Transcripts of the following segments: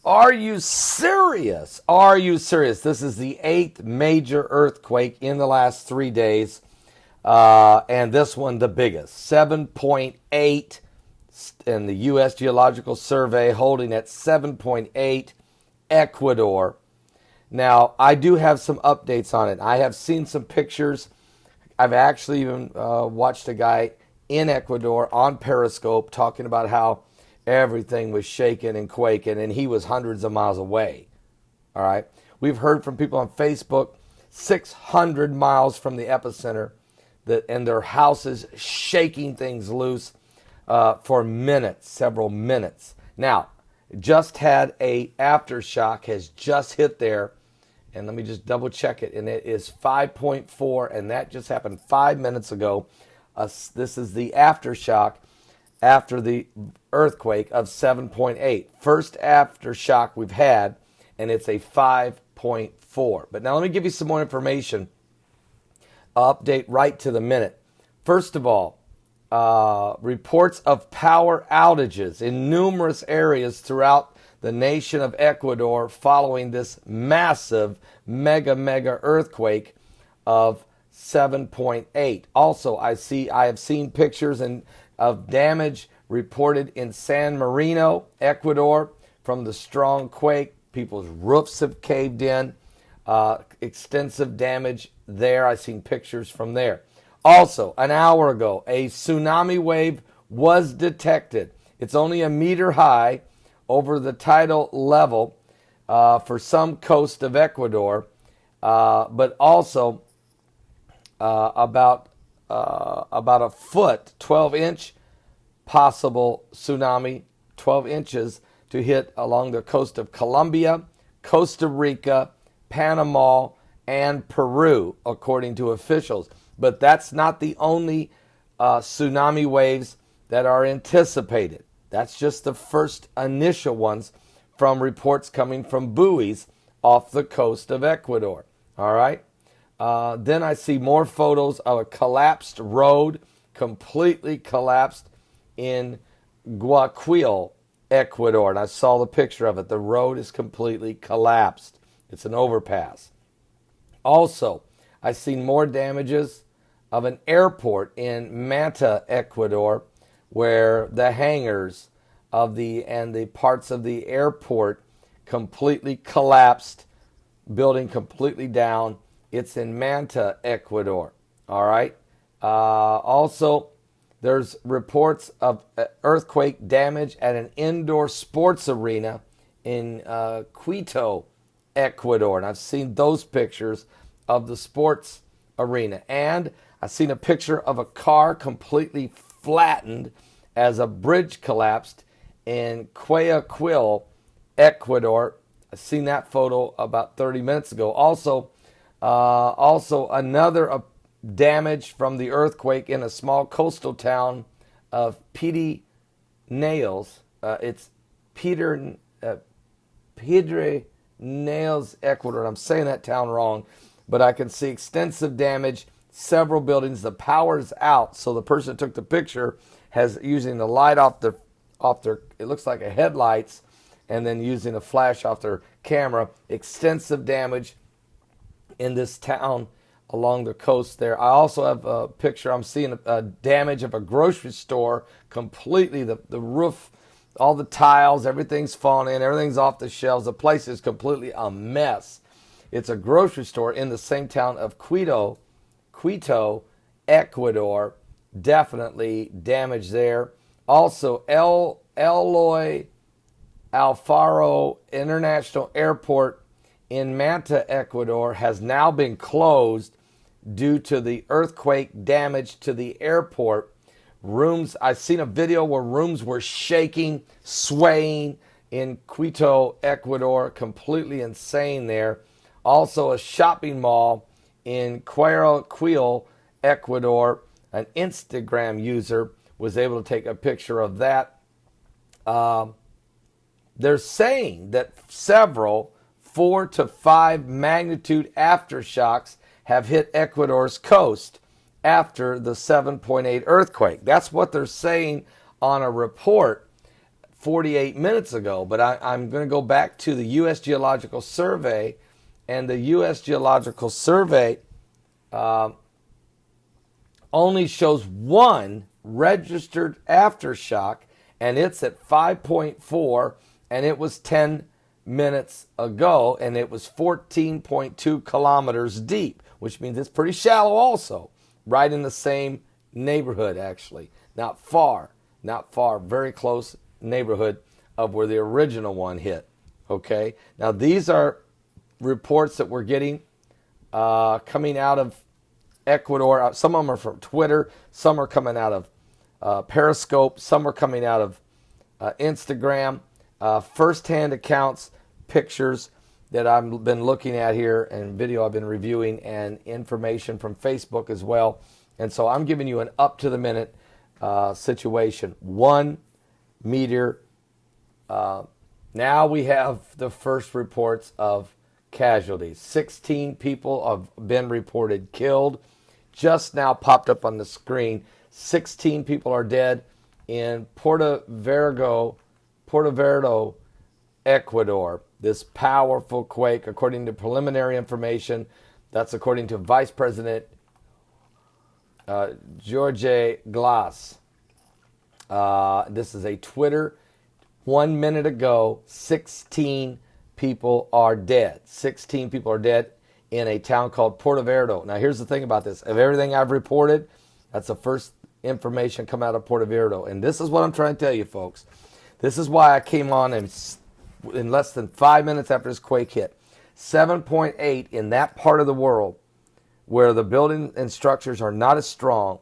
Are you serious? Are you serious? This is the 8th major earthquake in the last 3 days. And this one the biggest. 7.8 in the U.S. Geological Survey, holding at 7.8 Ecuador. Now, I do have some updates on it. I have seen some pictures. I've actually even watched a guy in Ecuador on Periscope talking about how everything was shaking and quaking, and he was hundreds of miles away. All right. We've heard from people on Facebook 600 miles from the epicenter and their houses shaking things loose for minutes, several minutes. Now, just had a aftershock, has just hit there, and let me just double check it, and it is 5.4, and that just happened 5 minutes ago. This is the aftershock after the earthquake of 7.8. First aftershock we've had, and it's a 5.4. But now let me give you some more information. Update right to the minute. First of all, reports of power outages in numerous areas throughout the nation of Ecuador following this massive mega earthquake of 7.8. Also, I have seen pictures of damage reported in San Marino, Ecuador, from the strong quake. People's roofs have caved in. Extensive damage there. I've seen pictures from there. Also, an hour ago, a tsunami wave was detected. It's only a meter high over the tidal level for some coast of Ecuador, but also about a foot, 12-inch possible tsunami, 12 inches to hit along the coast of Colombia, Costa Rica, Panama, and Peru, according to officials. But that's not the only tsunami waves that are anticipated. That's just the first initial ones from reports coming from buoys off the coast of Ecuador. All right. Then I see more photos of a collapsed road, completely collapsed in Guayaquil, Ecuador. And I saw the picture of it. The road is completely collapsed. It's an overpass. Also, I've seen more damages of an airport in Manta, Ecuador, where the hangars of the parts of the airport completely collapsed, building completely down. It's in Manta, Ecuador. All right. Also, there's reports of earthquake damage at an indoor sports arena in Quito, Ecuador. And I've seen those pictures of the sports arena. And I've seen a picture of a car completely flattened as a bridge collapsed in Guayaquil, Ecuador. I've seen that photo about 30 minutes ago. Also another damage from the earthquake in a small coastal town of Pedernales. It's Pedernales, Ecuador. I'm saying that town wrong, but I can see extensive damage, several buildings. The power's out, so the person that took the picture has using the light off their, it looks like a headlights, and then using a flash off their camera. Extensive damage in this town along the coast there. I also have a picture. I'm seeing a damage of a grocery store completely. The roof, all the tiles, everything's fallen in. Everything's off the shelves. The place is completely a mess. It's a grocery store in the same town of Quito, Ecuador. Definitely damage there. Also, Eloy Alfaro International Airport in Manta, Ecuador, has now been closed due to the earthquake damage to the airport. Rooms, I've seen a video where rooms were shaking, swaying in Quito, Ecuador. Completely insane there. Also, a shopping mall in Guayaquil, Ecuador. An Instagram user was able to take a picture of that. They're saying that several 4 to 5 magnitude aftershocks have hit Ecuador's coast after the 7.8 earthquake. That's what they're saying on a report 48 minutes ago, but I'm going to go back to the U.S. Geological Survey, and the U.S. Geological Survey only shows one registered aftershock, and it's at 5.4, and it was 10 minutes ago, and it was 14.2 kilometers deep, which means it's pretty shallow also, right in the same neighborhood, actually. Not far, very close neighborhood of where the original one hit. Okay, now these are reports that we're getting coming out of Ecuador. Some of them are from Twitter, some are coming out of Periscope, some are coming out of Instagram, first-hand accounts, pictures that I've been looking at here, and video I've been reviewing, and information from Facebook as well. And so I'm giving you an up-to-the-minute situation. 1 meter. Now we have the first reports of casualties. 16 people have been reported killed. Just now popped up on the screen. 16 people are dead in Puerto Verde, Ecuador. This powerful quake, according to preliminary information, that's according to Vice President Jorge Glass. This is a Twitter. 1 minute ago, 16 people are dead. 16 people are dead in a town called Puerto Verde. Now, here's the thing about this. Of everything I've reported, that's the first information come out of Puerto Verde. And this is what I'm trying to tell you, folks. This is why I came on in less than 5 minutes after this quake hit. 7.8 in that part of the world where the building and structures are not as strong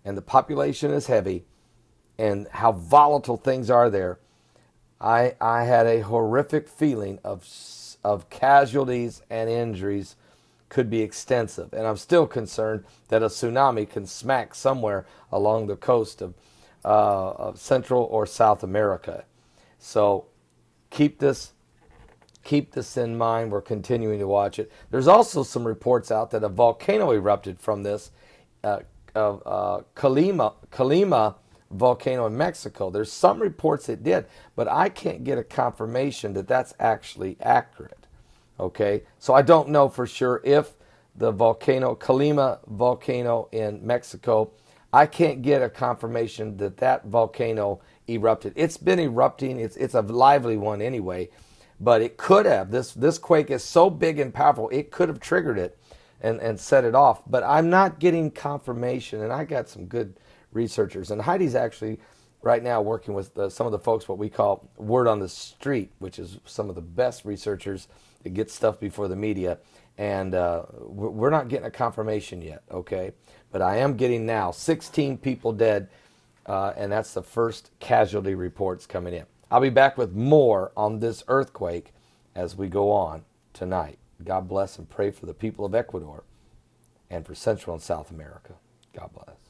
and the population is heavy and how volatile things are there. I had a horrific feeling of casualties and injuries could be extensive. And I'm still concerned that a tsunami can smack somewhere along the coast of Central or South America. So keep this in mind. We're continuing to watch it. There's also some reports out that a volcano erupted from this, Colima volcano in Mexico. There's some reports it did, but I can't get a confirmation that that's actually accurate. Okay, so I don't know for sure if the Colima volcano in Mexico, I can't get a confirmation that that volcano erupted. It's been erupting. It's a lively one anyway, but it could have. This quake is so big and powerful, it could have triggered it and set it off. But I'm not getting confirmation, and I got some good researchers. And Heidi's actually right now working with some of the folks, what we call word on the street, which is some of the best researchers that get stuff before the media. And we're not getting a confirmation yet, okay? But I am getting now 16 people dead, and that's the first casualty reports coming in. I'll be back with more on this earthquake as we go on tonight. God bless, and pray for the people of Ecuador and for Central and South America. God bless.